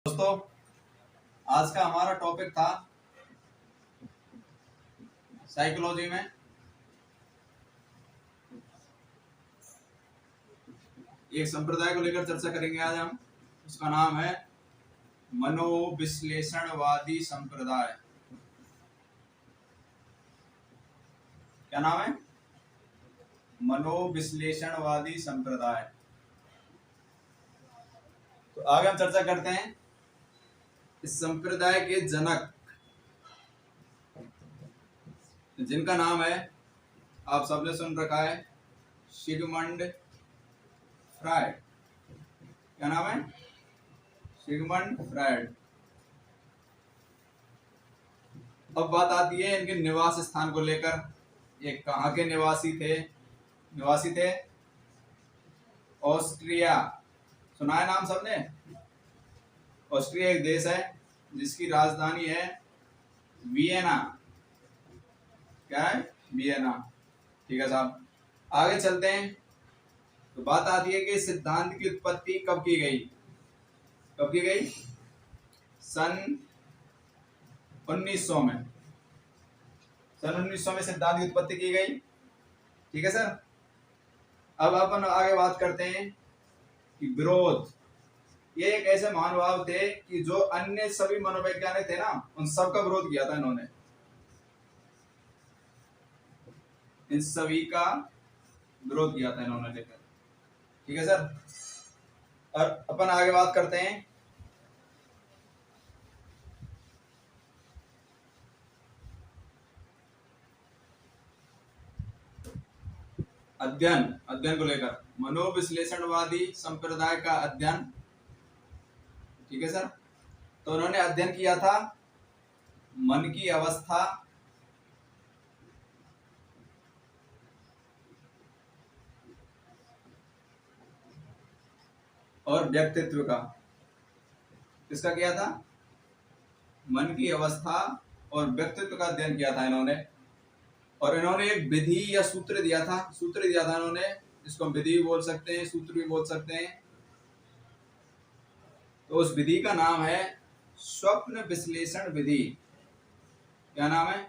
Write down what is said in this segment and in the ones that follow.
दोस्तों, आज का हमारा टॉपिक था साइकोलॉजी में एक संप्रदाय को लेकर चर्चा करेंगे। आज हम उसका नाम है मनोविश्लेषणवादी संप्रदाय। क्या नाम है? मनोविश्लेषणवादी संप्रदाय। तो आगे हम चर्चा करते हैं इस संप्रदाय के जनक, जिनका नाम है, आप सबने सुन रखा है, सिगमंड फ्रायड। क्या नाम है? Sigmund Freud. अब बात आती है इनके निवास स्थान को लेकर। ये कहाँ के निवासी थे? ऑस्ट्रिया। सुना है नाम सबने? ऑस्ट्रिया एक देश है जिसकी राजधानी है वियना। क्या है? वियना। ठीक है साहब, आगे चलते हैं। तो बात आती है कि सिद्धांत की उत्पत्ति कब की गई? सन 1900 में। सन 1900 में सिद्धांत की उत्पत्ति की गई। ठीक है सर। अब अपन आगे बात करते हैं कि विरोध। ये एक ऐसे महानुभाव थे कि जो अन्य सभी मनोवैज्ञानिक थे ना, उन सबका विरोध किया था इन्होंने। इन सभी का विरोध किया था इन्होंने लेकर। ठीक है सर। और अपन आगे बात करते हैं अध्ययन को लेकर। मनोविश्लेषणवादी संप्रदाय का अध्ययन। ठीक है सर। तो उन्होंने अध्ययन किया था मन की अवस्था और व्यक्तित्व का। किसका किया था? मन की अवस्था और व्यक्तित्व का अध्ययन किया था इन्होंने। और इन्होंने एक विधि या सूत्र दिया था इन्होंने, जिसको हम विधि भी बोल सकते हैं, सूत्र भी बोल सकते हैं। तो उस विधि का नाम है स्वप्न विश्लेषण विधि। क्या नाम है?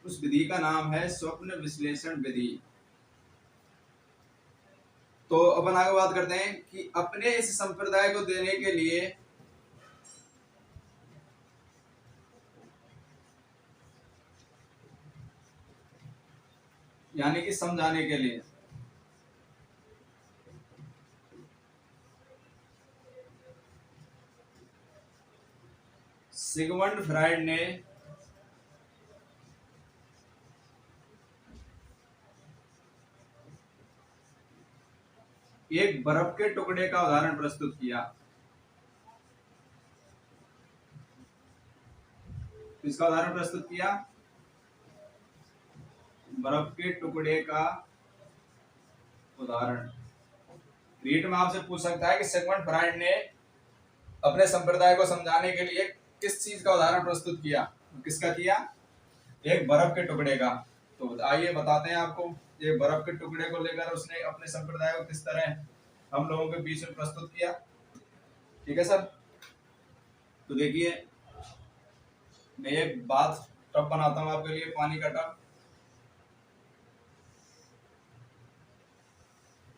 उस विधि का नाम है स्वप्न विश्लेषण विधि। तो अपन आगे बात करते हैं कि अपने इस संप्रदाय को देने के लिए यानी कि समझाने के लिए सिगमंड फ्रायड ने एक बर्फ के टुकड़े का उदाहरण प्रस्तुत किया। किसका उदाहरण प्रस्तुत किया? बर्फ के टुकड़े का उदाहरण। रीट में आपसे पूछ सकता है कि सिगमंड फ्रायड ने अपने संप्रदाय को समझाने के लिए किस चीज का उदाहरण प्रस्तुत किया? किसका किया? एक बर्फ के टुकड़े का। तो आइए बताते हैं आपको, ये बर्फ के टुकड़े को लेकर उसने अपने संप्रदाय को किस तरह हम लोगों के बीच में प्रस्तुत किया। ठीक है सर। तो देखिए, मैं एक बात टब बनाता हूं आपके लिए, पानी का टब।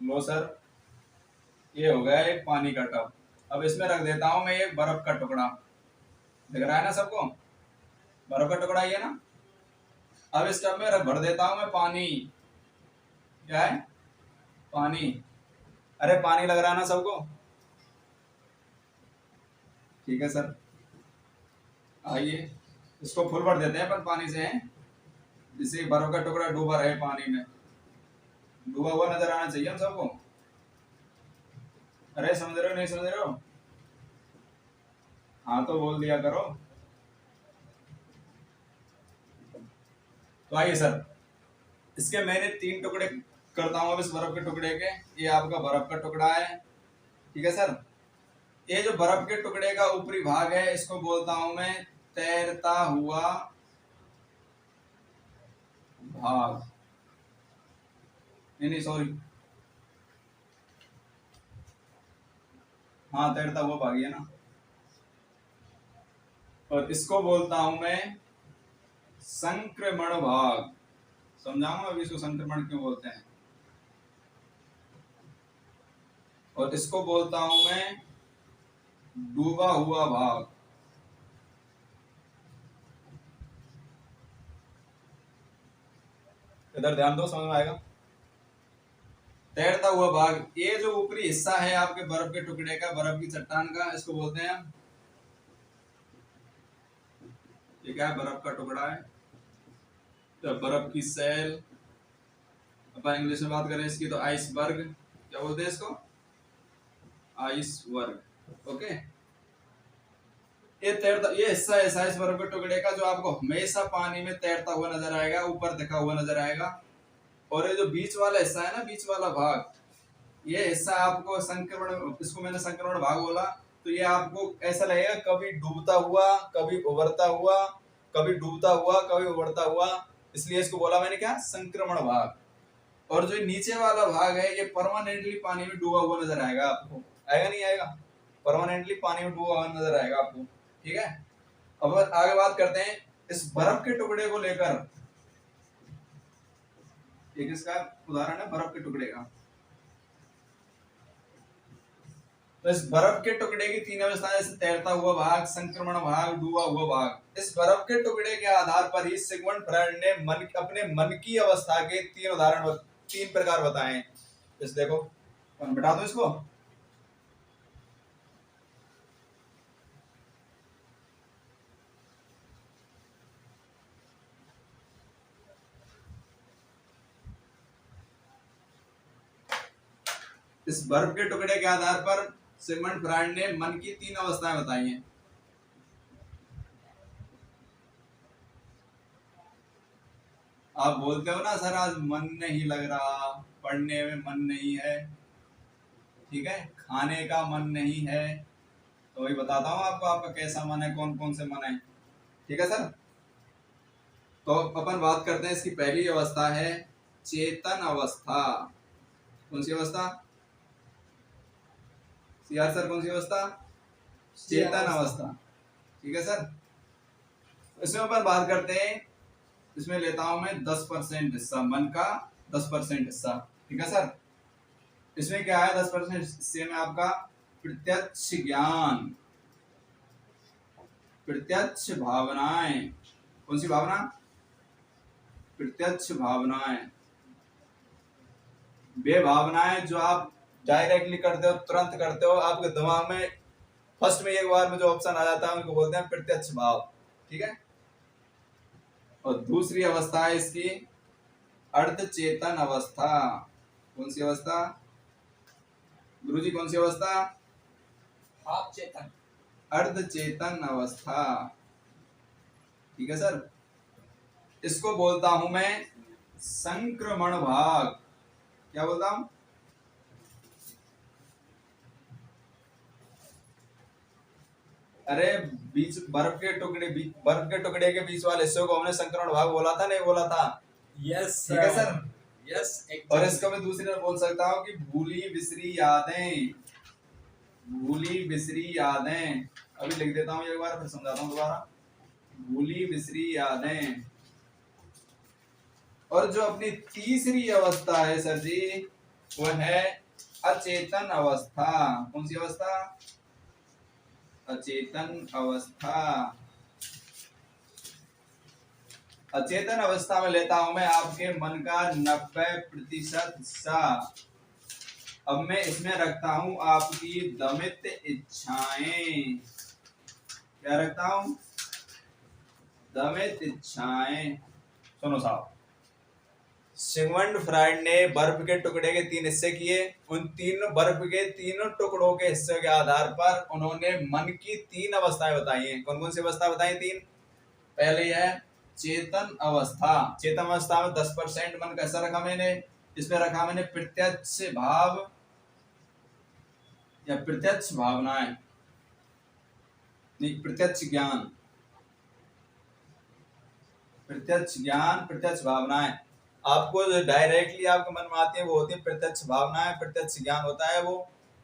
लो सर, ये हो गया एक पानी का टब। अब इसमें रख देता हूं मैं एक बर्फ का टुकड़ा। दिख रहा है ना सबको? बर्फ का टुकड़ा ये ना। अब इस टब में भर देता हूं मैं पानी। क्या है? पानी। अरे पानी लग रहा है ना सबको? ठीक है सर। आइए इसको फुल भर देते हैं अपन पानी से, हैं जिससे बर्फ का टुकड़ा डूबा रहे पानी में, डूबा हुआ नजर आना चाहिए हम सबको। अरे समझ रहे हो नहीं समझ रहे हो? हाँ तो बोल दिया करो। तो आइए सर, इसके मैंने 3 टुकड़े करता हूं अब इस बर्फ के टुकड़े के। ये आपका बर्फ का टुकड़ा है। ठीक है सर। ये जो बर्फ के टुकड़े का ऊपरी भाग है, इसको बोलता हूं मैं तैरता हुआ भाग। नहीं नहीं सॉरी, हाँ तैरता हुआ भाग है ना। और इसको बोलता हूं मैं संक्रमण भाग। समझाऊंगा अभी इसको संक्रमण क्यों बोलते हैं। और इसको बोलता हूं मैं डूबा हुआ भाग। इधर ध्यान दो, समझ में आएगा। तैरता हुआ भाग, ये जो ऊपरी हिस्सा है आपके बर्फ के टुकड़े का, बर्फ की चट्टान का, इसको बोलते हैं हम, ये क्या है, बर्फ का टुकड़ा है, तो बर्फ की सेल। अपन इंग्लिश में बात करें इसकी तो आइसबर्ग, क्या बोलते हैं इसको, आइसबर्ग। ओके, ये तैरता, ये हिस्सा ऐसा है इस बर्फ के टुकड़े का जो आपको हमेशा पानी में तैरता हुआ नजर आएगा, ऊपर दिखा हुआ नजर आएगा। और ये जो बीच वाला हिस्सा है ना, बीच वाला भाग, ये हिस्सा आपको संक्रमण, इसको मैंने संक्रमण भाग बोला, तो ये आपको ऐसा लगेगा कभी डूबता हुआ, कभी उभरता हुआ, कभी डूबता हुआ, कभी उभरता हुआ, इसलिए इसको बोला मैंने क्या, संक्रमण भाग। और जो नीचे वाला भाग है ये परमानेंटली पानी में डूबा हुआ नजर आएगा आपको, आएगा नहीं आएगा, परमानेंटली पानी में डूबा हुआ नजर आएगा आपको। ठीक है, अब आगे बात करते हैं इस बर्फ के टुकड़े को लेकर। एक इसका उदाहरण है बर्फ के टुकड़े का। तो इस बर्फ के टुकड़े की तीन अवस्थाएं, जैसे तैरता हुआ भाग, संक्रमण भाग, डूबा हुआ भाग। इस बर्फ के टुकड़े के आधार पर ही सिगमंड फ्रायड ने अपने मन की अवस्था के तीन उदाहरण, तीन प्रकार बताए। इस देखो, बिठा दो इसको। इस बर्फ के टुकड़े के आधार पर सिगमंड फ्रायड ने मन की तीन अवस्थाएं बताई हैं। आप बोलते हो ना सर आज मन नहीं लग रहा, पढ़ने में मन नहीं है, ठीक है, खाने का मन नहीं है, तो वही बताता हूँ आपको, आपका कैसा मन है, कौन कौन से मन है। ठीक है सर, तो अपन बात करते हैं, इसकी पहली अवस्था है चेतन अवस्था। कौन सी अवस्था, सीआर सर, कौन सी अवस्था, चेतन अवस्था। ठीक है सर, इसमें अपन बात करते हैं, इसमें लेता हूं मैं 10% हिस्सा, मन का 10% हिस्सा। ठीक है सर, इसमें क्या है, 10% हिस्से में आपका प्रत्यक्ष ज्ञान, प्रत्यक्ष भावनाएं। कौन सी भावना, प्रत्यक्ष भावनाएं, वे भावनाएं जो आप डायरेक्टली करते हो, तुरंत करते हो, आपके दिमाग में फर्स्ट में एक बार में जो ऑप्शन आ जाता है उनको बोलते हैं प्रत्यक्ष भाव। ठीक है, और दूसरी अवस्था है इसकी अर्ध चेतन अवस्था। कौन सी अवस्था गुरुजी, कौन सी अवस्था, आप चेतन, अर्ध चेतन अवस्था। ठीक है सर, इसको बोलता हूं मैं संक्रमण भाग। क्या बोलता हूं, अरे बीच बर्फ के टुकड़े, बर्फ के टुकड़े के बीच वाले हिस्से को हमने संक्रमण भाग बोला था, नहीं बोला था। यस ठीक है सर, यस। और इसको मैं दूसरी तरह बोल सकता हूँ कि भूली बिसरी यादें, भूली बिसरी यादें। अभी लिख देता हूँ एक बार, फिर समझाता हूँ दोबारा, भूली बिसरी यादें। और जो अपनी तीसरी अवस्था है सर जी, वो है अचेतन अवस्था। कौन सी अवस्था, अचेतन अवस्था। अचेतन अवस्था में लेता हूं मैं आपके मन का 90% हिस्सा। अब मैं इसमें रखता हूं आपकी दमित इच्छाएं। क्या रखता हूं, दमित इच्छाएं। सुनो साहब, सिगमंड फ्रायड ने बर्फ के टुकड़े के तीन हिस्से किए, उन तीन बर्फ के तीनों टुकड़ों के हिस्से के आधार पर उन्होंने मन की तीन अवस्थाएं बताई हैं। कौन कौन सी अवस्था बताई, तीन। पहली है चेतन अवस्था। चेतन अवस्था में 10% मन का हिस्सा रखा मैंने, इसमें रखा मैंने प्रत्यक्ष भाव या प्रत्यक्ष भावनाएं, नहीं प्रत्यक्ष ज्ञान, प्रत्यक्ष ज्ञान, प्रत्यक्ष भावनाएं। आपको जो डायरेक्टली आपके मन में आती है वो होती है प्रत्यक्ष भावनाएं, प्रत्यक्ष ज्ञान होता है वो।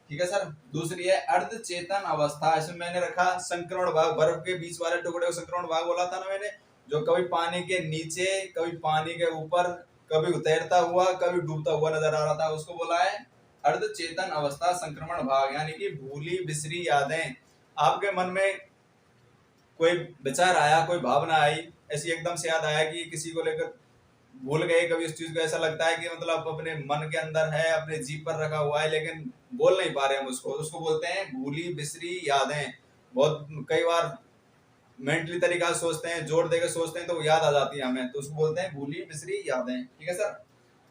ठीक है सर। दूसरी है अर्ध चेतन अवस्था, इसमें मैंने रखा संक्रमण भाग, बर्फ के बीच वाले टुकड़े को संक्रमण भाग बोला था ना मैंने, जो कभी पानी के नीचे कभी पानी के ऊपर, कभी तैरता हुआ कभी डूबता हुआ नजर आ रहा था, उसको बोला है अर्ध चेतन अवस्था संक्रमण भाग। यानी कि भूली बिसरी यादें, आपके मन में कोई विचार आया, कोई भावना आई, ऐसी एकदम से याद आया कि किसी को लेकर भूल गए, कभी उस चीज को ऐसा लगता है कि मतलब अपने मन के अंदर है, अपने जीभ पर रखा हुआ है लेकिन बोल नहीं पा रहे हम उसको, उसको बोलते हैं भूली बिसरी यादें। बहुत कई बार मेंटली तरीका से सोचते हैं, जोर देकर सोचते हैं तो वो याद आ जाती है हमें, तो उसको बोलते हैं भूली बिसरी यादें। ठीक है सर।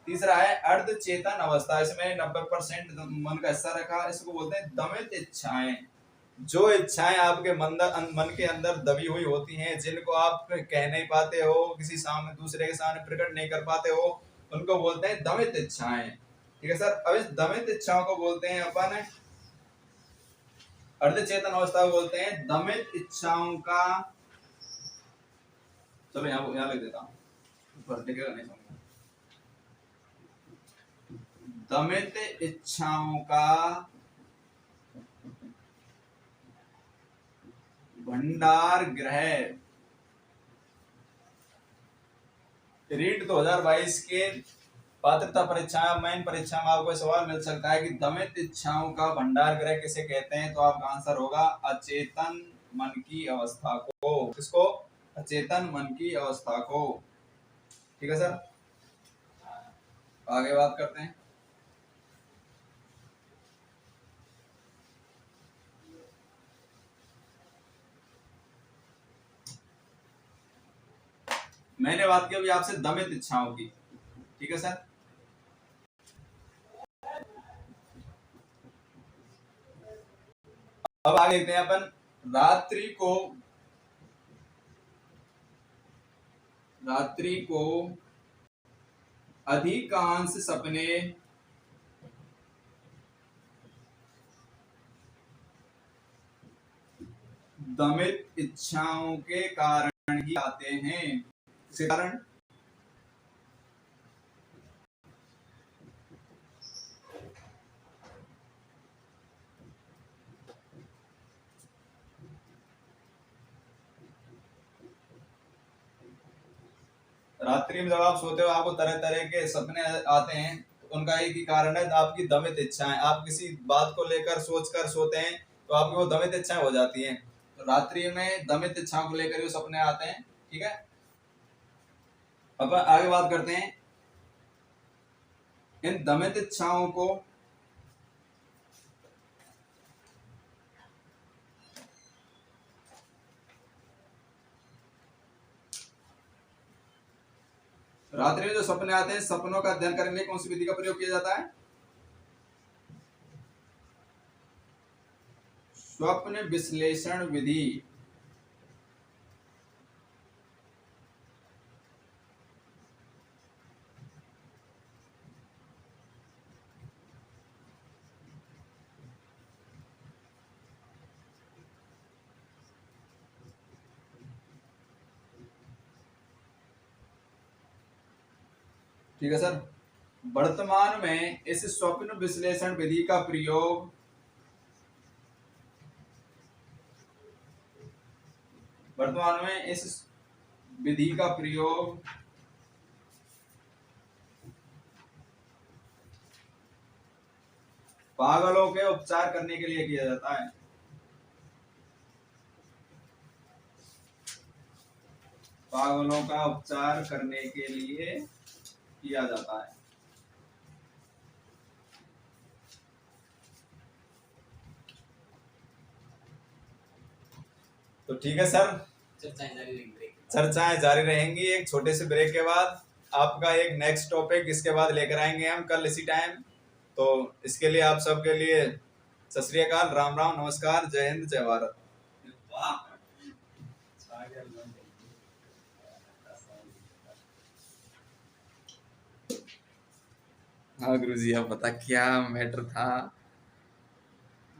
तीसरा है अर्ध चेतन अवस्था, इसमें 90% मन का हिस्सा रखा, इसको बोलते हैं दमित इच्छाएं। जो इच्छाएं आपके मन के अंदर दबी हुई होती हैं, जिनको आप कह नहीं पाते हो, किसी सामने दूसरे के सामने प्रकट नहीं कर पाते हो, उनको बोलते हैं दमित इच्छाएं। ठीक है सर। अब इस दमित इच्छाओं को बोलते हैं अपन अर्ध चेतन अवस्था को बोलते हैं दमित इच्छाओं का, चलो यहाँ लिख देता हूँ, लिखेगा नहीं समझ। दमित इच्छाओं का भंडार गृह। रीट 2022 के पात्रता परीक्षा, मेन परीक्षा में आपको सवाल मिल सकता है कि दमित इच्छाओं का भंडार गृह किसे कहते हैं, तो आपका आंसर होगा अचेतन मन की अवस्था को। किसको? अचेतन मन की अवस्था को। ठीक है सर। आगे बात करते हैं। मैंने बात की अभी आपसे दमित इच्छाओं की। ठीक है सर। अब आगे देखते हैं अपन रात्रि को अधिकांश सपने दमित इच्छाओं के कारण ही आते हैं। इसके कारण रात्रि में जब आप सोते हो आपको तरह तरह के सपने आते हैं, तो उनका एक ही कारण है, आपकी दमित इच्छाएं। आप किसी बात को लेकर सोचकर सोते हैं तो आपकी वो दमित इच्छाएं हो जाती हैं, तो रात्रि में दमित इच्छाओं को लेकर वो सपने आते हैं। ठीक है। अब आगे बात करते हैं इन दमित इच्छाओं को रात्रि में जो सपने आते हैं, सपनों का अध्ययन करने के लिए कौन सी विधि का प्रयोग किया जाता है? स्वप्न विश्लेषण विधि। ठीक है सर। वर्तमान में इस स्वप्न विश्लेषण विधि का प्रयोग वर्तमान में इस विधि का प्रयोग पागलों के उपचार करने के लिए किया जाता है। पागलों का उपचार करने के लिए किया जाता है। तो ठीक है सर, चर्चाएं जारी रहेंगी एक छोटे से ब्रेक के बाद। आपका एक नेक्स्ट टॉपिक इसके बाद लेकर आएंगे हम कल इसी टाइम। तो इसके लिए आप सबके लिए सत श्री अकाल, राम राम, नमस्कार, जय हिंद, जय भारत। हाँ गुरुजी, आप बता क्या मैटर था।